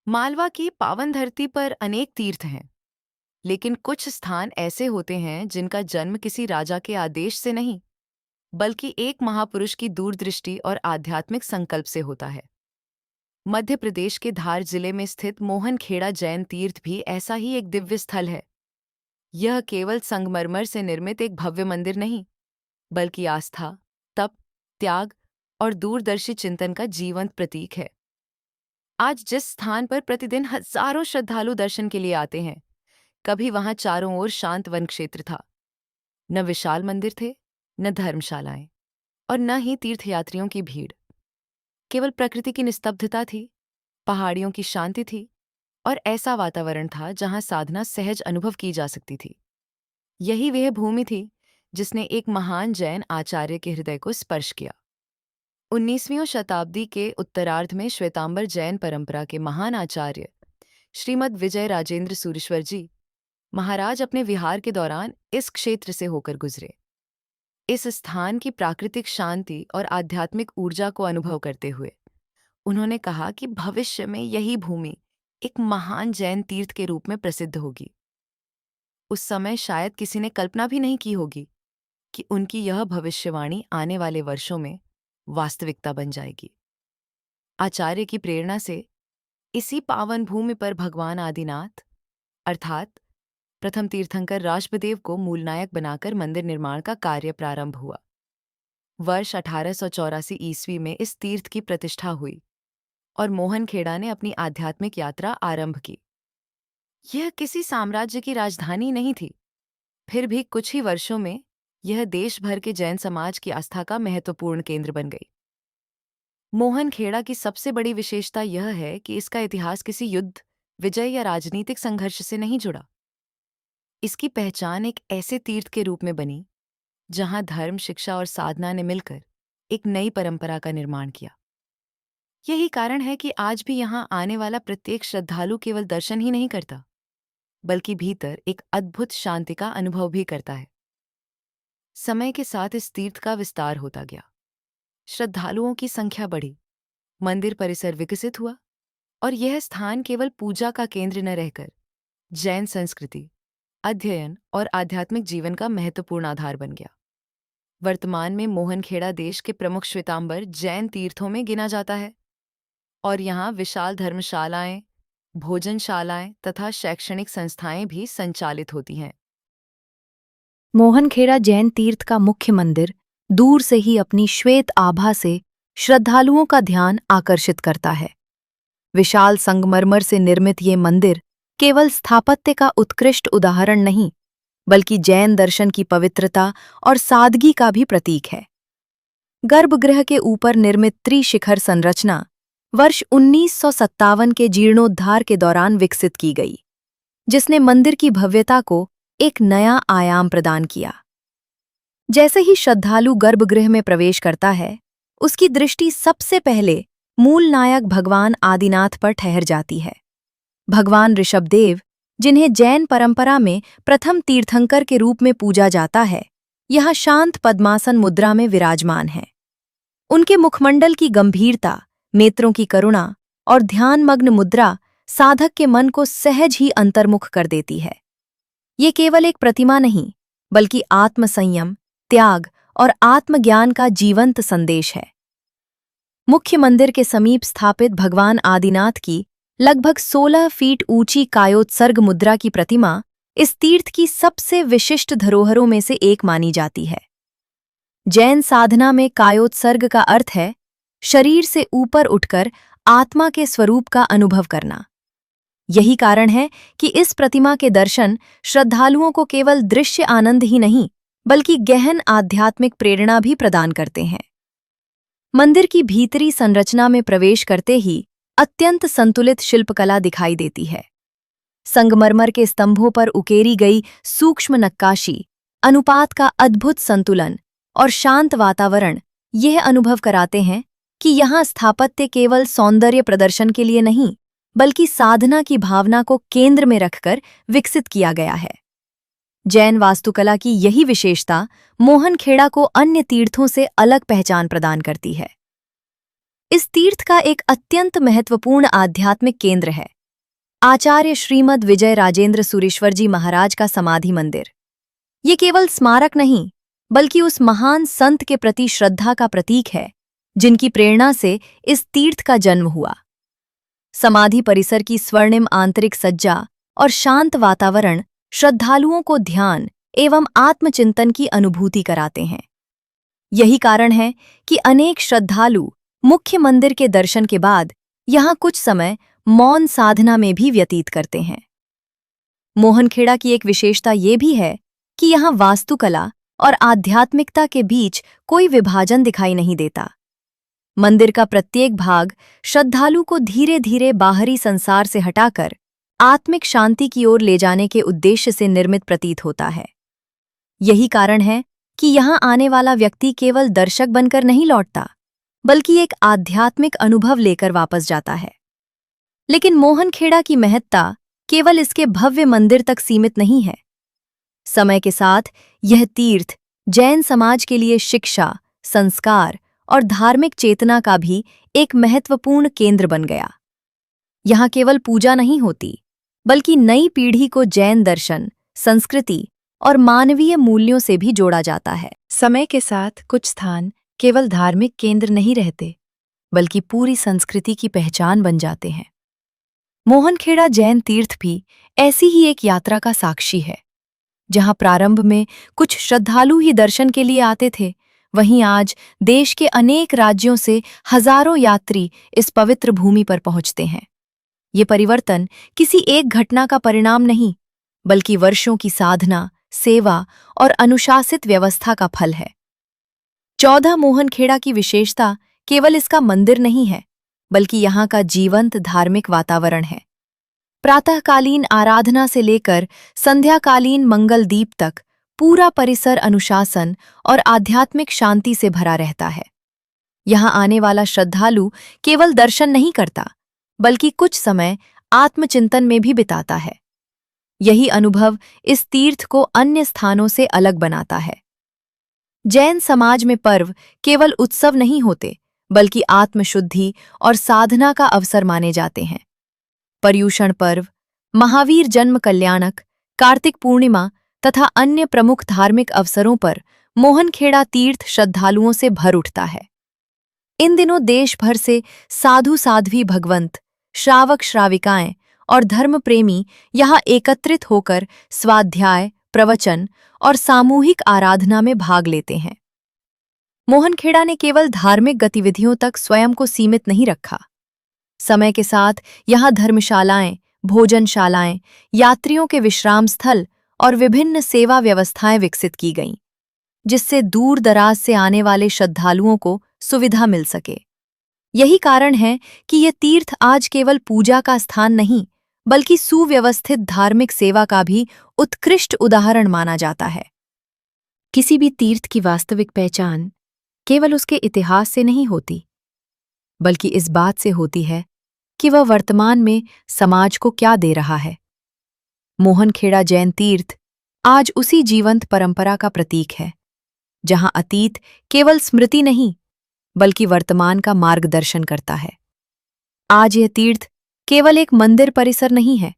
मालवा की पावन धरती पर अनेक तीर्थ हैं, लेकिन कुछ स्थान ऐसे होते हैं जिनका जन्म किसी राजा के आदेश से नहीं, बल्कि एक महापुरुष की दूरदृष्टि और आध्यात्मिक संकल्प से होता है। मध्य प्रदेश के धार जिले में स्थित मोहनखेड़ा जैन तीर्थ भी ऐसा ही एक दिव्य स्थल है। यह केवल संगमरमर से निर्मित एक भव्य मंदिर नहीं, बल्कि आस्था, तप, त्याग और दूरदर्शी चिंतन का जीवंत प्रतीक है। आज जिस स्थान पर प्रतिदिन हजारों श्रद्धालु दर्शन के लिए आते हैं, कभी वहां चारों ओर शांत वन क्षेत्र था। न विशाल मंदिर थे, न धर्मशालाएं, और न ही तीर्थयात्रियों की भीड़। केवल प्रकृति की निस्तब्धता थी, पहाड़ियों की शांति थी, और ऐसा वातावरण था जहां साधना सहज अनुभव की जा सकती थी। यही वह भूमि थी जिसने एक महान जैन आचार्य के हृदय को स्पर्श किया। 19वीं शताब्दी के उत्तरार्ध में श्वेतांबर जैन परंपरा के महान आचार्य श्रीमद् विजय राजेंद्र सूरीश्वर जी महाराज अपने विहार के दौरान इस क्षेत्र से होकर गुजरे। इस स्थान की प्राकृतिक शांति और आध्यात्मिक ऊर्जा को अनुभव करते हुए उन्होंने कहा कि भविष्य में यही भूमि एक महान जैन तीर्थ के रूप में प्रसिद्ध होगी। उस समय शायद किसी ने कल्पना भी नहीं की होगी कि उनकी यह भविष्यवाणी आने वाले वर्षों में वास्तविकता बन जाएगी। आचार्य की प्रेरणा से इसी पावन भूमि पर भगवान आदिनाथ अर्थात प्रथम तीर्थंकर राजबदेव को मूलनायक बनाकर मंदिर निर्माण का कार्य प्रारंभ हुआ। वर्ष 1884 ईस्वी में इस तीर्थ की प्रतिष्ठा हुई और मोहनखेड़ा ने अपनी आध्यात्मिक यात्रा आरंभ की। यह किसी साम्राज्य की राजधानी नहीं थी, फिर भी कुछ ही वर्षों में यह देश भर के जैन समाज की आस्था का महत्वपूर्ण केंद्र बन गई। मोहनखेड़ा की सबसे बड़ी विशेषता यह है कि इसका इतिहास किसी युद्ध, विजय या राजनीतिक संघर्ष से नहीं जुड़ा। इसकी पहचान एक ऐसे तीर्थ के रूप में बनी जहां धर्म, शिक्षा और साधना ने मिलकर एक नई परंपरा का निर्माण किया। यही कारण है कि आज भी यहां आने वाला प्रत्येक श्रद्धालु केवल दर्शन ही नहीं करता, बल्कि भीतर एक अद्भुत शांति का अनुभव भी करता है। समय के साथ इस तीर्थ का विस्तार होता गया, श्रद्धालुओं की संख्या बढ़ी, मंदिर परिसर विकसित हुआ और यह स्थान केवल पूजा का केंद्र न रहकर जैन संस्कृति, अध्ययन और आध्यात्मिक जीवन का महत्वपूर्ण आधार बन गया। वर्तमान में मोहनखेड़ा देश के प्रमुख श्वेतांबर जैन तीर्थों में गिना जाता है और यहाँ विशाल धर्मशालाएं, भोजनशालाएं तथा शैक्षणिक संस्थाएं भी संचालित होती हैं। मोहनखेड़ा जैन तीर्थ का मुख्य मंदिर दूर से ही अपनी श्वेत आभा से श्रद्धालुओं का ध्यान आकर्षित करता है। विशाल संगमरमर से निर्मित ये मंदिर केवल स्थापत्य का उत्कृष्ट उदाहरण नहीं, बल्कि जैन दर्शन की पवित्रता और सादगी का भी प्रतीक है। गर्भगृह के ऊपर निर्मित त्रिशिखर संरचना वर्ष 1957 के जीर्णोद्धार के दौरान विकसित की गई, जिसने मंदिर की भव्यता को एक नया आयाम प्रदान किया। जैसे ही श्रद्धालु गर्भगृह में प्रवेश करता है, उसकी दृष्टि सबसे पहले मूल नायक भगवान आदिनाथ पर ठहर जाती है। भगवान ऋषभदेव, जिन्हें जैन परंपरा में प्रथम तीर्थंकर के रूप में पूजा जाता है, यहाँ शांत पद्मासन मुद्रा में विराजमान हैं। उनके मुखमंडल की गंभीरता, नेत्रों की करुणा और ध्यानमग्न मुद्रा साधक के मन को सहज ही अंतर्मुख कर देती है। ये केवल एक प्रतिमा नहीं, बल्कि आत्मसंयम, त्याग और आत्मज्ञान का जीवंत संदेश है। मुख्य मंदिर के समीप स्थापित भगवान आदिनाथ की लगभग 16 फीट ऊंची कायोत्सर्ग मुद्रा की प्रतिमा इस तीर्थ की सबसे विशिष्ट धरोहरों में से एक मानी जाती है। जैन साधना में कायोत्सर्ग का अर्थ है शरीर से ऊपर उठकर आत्मा के स्वरूप का अनुभव करना। यही कारण है कि इस प्रतिमा के दर्शन श्रद्धालुओं को केवल दृश्य आनंद ही नहीं, बल्कि गहन आध्यात्मिक प्रेरणा भी प्रदान करते हैं। मंदिर की भीतरी संरचना में प्रवेश करते ही अत्यंत संतुलित शिल्पकला दिखाई देती है। संगमरमर के स्तंभों पर उकेरी गई सूक्ष्म नक्काशी, अनुपात का अद्भुत संतुलन और शांत वातावरण यह अनुभव कराते हैं कि यहाँ स्थापत्य केवल सौंदर्य प्रदर्शन के लिए नहीं, बल्कि साधना की भावना को केंद्र में रखकर विकसित किया गया है। जैन वास्तुकला की यही विशेषता मोहनखेड़ा को अन्य तीर्थों से अलग पहचान प्रदान करती है। इस तीर्थ का एक अत्यंत महत्वपूर्ण आध्यात्मिक केंद्र है आचार्य श्रीमद् विजय राजेंद्र सुरेश्वर जी महाराज का समाधि मंदिर। ये केवल स्मारक नहीं, बल्कि उस महान संत के प्रति श्रद्धा का प्रतीक है जिनकी प्रेरणा से इस तीर्थ का जन्म हुआ। समाधि परिसर की स्वर्णिम आंतरिक सज्जा और शांत वातावरण श्रद्धालुओं को ध्यान एवं आत्मचिंतन की अनुभूति कराते हैं। यही कारण है कि अनेक श्रद्धालु मुख्य मंदिर के दर्शन के बाद यहाँ कुछ समय मौन साधना में भी व्यतीत करते हैं। मोहनखेड़ा की एक विशेषता ये भी है कि यहाँ वास्तुकला और आध्यात्मिकता के बीच कोई विभाजन दिखाई नहीं देता। मंदिर का प्रत्येक भाग श्रद्धालु को धीरे धीरे बाहरी संसार से हटाकर आत्मिक शांति की ओर ले जाने के उद्देश्य से निर्मित प्रतीत होता है। यही कारण है कि यहाँ आने वाला व्यक्ति केवल दर्शक बनकर नहीं लौटता, बल्कि एक आध्यात्मिक अनुभव लेकर वापस जाता है। लेकिन मोहनखेड़ा की महत्ता केवल इसके भव्य मंदिर तक सीमित नहीं है। समय के साथ यह तीर्थ जैन समाज के लिए शिक्षा, संस्कार और धार्मिक चेतना का भी एक महत्वपूर्ण केंद्र बन गया। यहाँ केवल पूजा नहीं होती, बल्कि नई पीढ़ी को जैन दर्शन, संस्कृति और मानवीय मूल्यों से भी जोड़ा जाता है। समय के साथ कुछ स्थान केवल धार्मिक केंद्र नहीं रहते, बल्कि पूरी संस्कृति की पहचान बन जाते हैं। मोहनखेड़ा जैन तीर्थ भी ऐसी ही एक यात्रा का साक्षी है। जहां प्रारंभ में कुछ श्रद्धालु ही दर्शन के लिए आते थे, वहीं आज देश के अनेक राज्यों से हजारों यात्री इस पवित्र भूमि पर पहुंचते हैं। ये परिवर्तन किसी एक घटना का परिणाम नहीं, बल्कि वर्षों की साधना, सेवा और अनुशासित व्यवस्था का फल है। 14 मोहनखेड़ा की विशेषता केवल इसका मंदिर नहीं है, बल्कि यहाँ का जीवंत धार्मिक वातावरण है। प्रातःकालीन आराधना से लेकर संध्याकालीन मंगल दीप तक पूरा परिसर अनुशासन और आध्यात्मिक शांति से भरा रहता है। यहाँ आने वाला श्रद्धालु केवल दर्शन नहीं करता, बल्कि कुछ समय आत्मचिंतन में भी बिताता है। यही अनुभव इस तीर्थ को अन्य स्थानों से अलग बनाता है। जैन समाज में पर्व केवल उत्सव नहीं होते, बल्कि आत्मशुद्धि और साधना का अवसर माने जाते हैं। पर्युषण पर्व, महावीर जन्म कल्याणक, कार्तिक पूर्णिमा तथा अन्य प्रमुख धार्मिक अवसरों पर मोहनखेड़ा तीर्थ श्रद्धालुओं से भर उठता है। इन दिनों देश भर से साधु साध्वी भगवंत, श्रावक श्राविकाएं और धर्म प्रेमी यहाँ एकत्रित होकर स्वाध्याय, प्रवचन और सामूहिक आराधना में भाग लेते हैं। मोहनखेड़ा ने केवल धार्मिक गतिविधियों तक स्वयं को सीमित नहीं रखा। समय के साथ यहाँ धर्मशालाएं, भोजनशालाएं, यात्रियों के विश्राम स्थल और विभिन्न सेवा व्यवस्थाएं विकसित की गईं, जिससे दूर दराज से आने वाले श्रद्धालुओं को सुविधा मिल सके। यही कारण है कि ये तीर्थ आज केवल पूजा का स्थान नहीं, बल्कि सुव्यवस्थित धार्मिक सेवा का भी उत्कृष्ट उदाहरण माना जाता है। किसी भी तीर्थ की वास्तविक पहचान केवल उसके इतिहास से नहीं होती, बल्कि इस बात से होती है कि वह वर्तमान में समाज को क्या दे रहा है। मोहनखेड़ा जैन तीर्थ आज उसी जीवंत परंपरा का प्रतीक है, जहां अतीत केवल स्मृति नहीं, बल्कि वर्तमान का मार्गदर्शन करता है। आज यह तीर्थ केवल एक मंदिर परिसर नहीं है,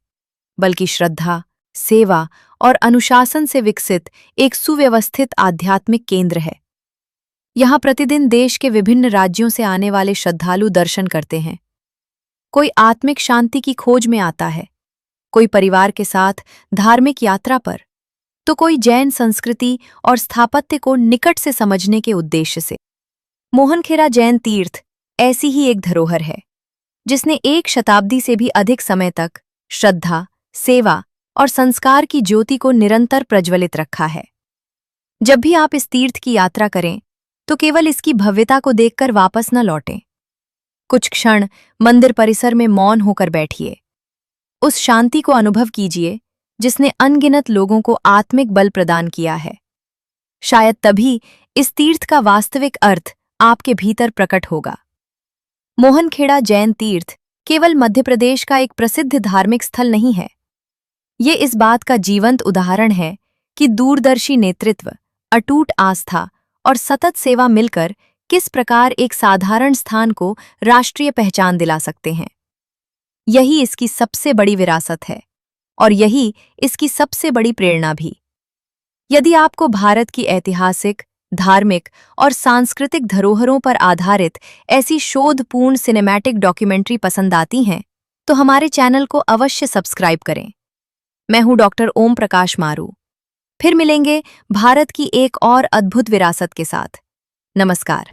बल्कि श्रद्धा, सेवा और अनुशासन से विकसित एक सुव्यवस्थित आध्यात्मिक केंद्र है। यहाँ प्रतिदिन देश के विभिन्न राज्यों से आने वाले श्रद्धालु दर्शन करते हैं। कोई आत्मिक शांति की खोज में आता है, कोई परिवार के साथ धार्मिक यात्रा पर, तो कोई जैन संस्कृति और स्थापत्य को निकट से समझने के उद्देश्य से। मोहनखेड़ा जैन तीर्थ ऐसी ही एक धरोहर है, जिसने 1 शताब्दी से भी अधिक समय तक श्रद्धा, सेवा और संस्कार की ज्योति को निरंतर प्रज्वलित रखा है। जब भी आप इस तीर्थ की यात्रा करें, तो केवल इसकी भव्यता को देखकर वापस न लौटें। कुछ क्षण मंदिर परिसर में मौन होकर बैठिए। उस शांति को अनुभव कीजिए जिसने अनगिनत लोगों को आत्मिक बल प्रदान किया है। शायद तभी इस तीर्थ का वास्तविक अर्थ आपके भीतर प्रकट होगा। मोहनखेड़ा जैन तीर्थ केवल मध्य प्रदेश का एक प्रसिद्ध धार्मिक स्थल नहीं है। ये इस बात का जीवंत उदाहरण है कि दूरदर्शी नेतृत्व, अटूट आस्था और सतत सेवा मिलकर किस प्रकार एक साधारण स्थान को राष्ट्रीय पहचान दिला सकते हैं। यही इसकी सबसे बड़ी विरासत है और यही इसकी सबसे बड़ी प्रेरणा भी। यदि आपको भारत की ऐतिहासिक, धार्मिक और सांस्कृतिक धरोहरों पर आधारित ऐसी शोधपूर्ण सिनेमैटिक डॉक्यूमेंट्री पसंद आती हैं, तो हमारे चैनल को अवश्य सब्सक्राइब करें। मैं हूं डॉक्टर ओम प्रकाश मारू। फिर मिलेंगे भारत की एक और अद्भुत विरासत के साथ। नमस्कार।